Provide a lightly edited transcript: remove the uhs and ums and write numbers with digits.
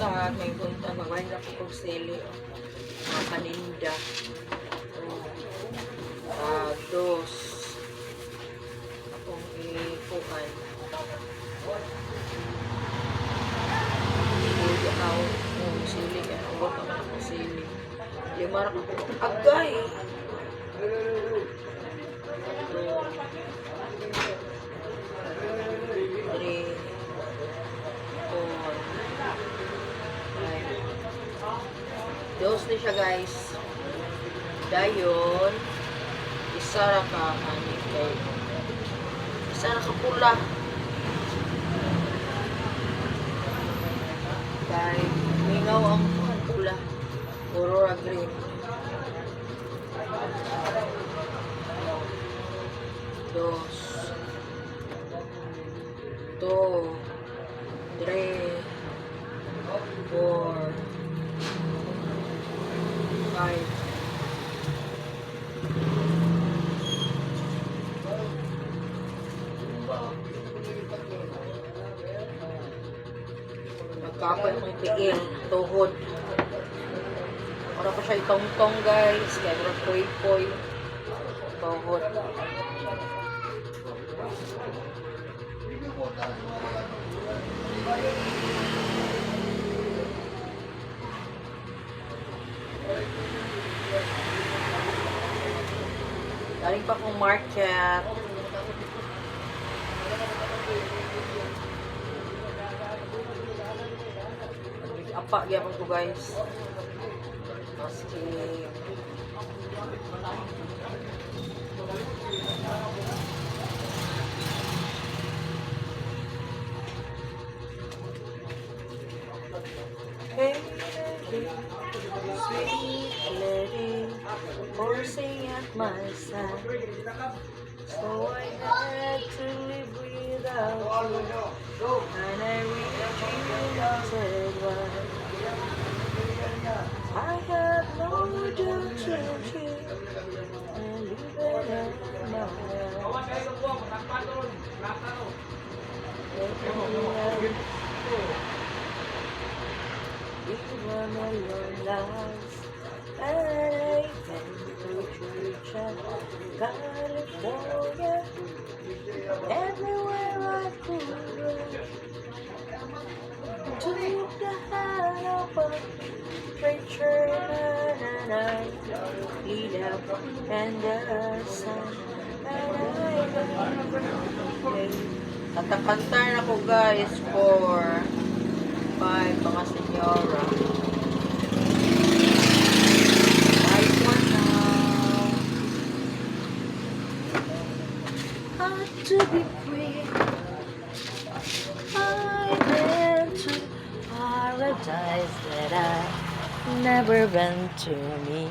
sa may punta, magwain na po kong sili. Mga paninda. Dos. Akong ipuan. Sili ako. Sili. Ang bot naman ako sili. Lima rin ako. Agay! Dos ni siya guys. Dayon isa ra ka ani kay isa ra ka pula. Kay mingaw ang pula. Aurora green. Dos. Two. Three. Four. 5. Magkapal ng tiil, tuhod. Para pa siya itong-tong guys, kaya para poy-poy. Tuhod. Galing pa kong market. Apa gyapon ko guys. Maski hey, sweet lady, forcing at my side, so I had to live without you, and I rejected why I had no duty, and even at my even alone lies, and I came to church at California, everywhere I could go, took the hand of a preacher and I lead out and the sun, and I tatakantar na ko guys for 5 mga senyora. Nice one now. Hard to be free. I've been to paradise that I never been to me.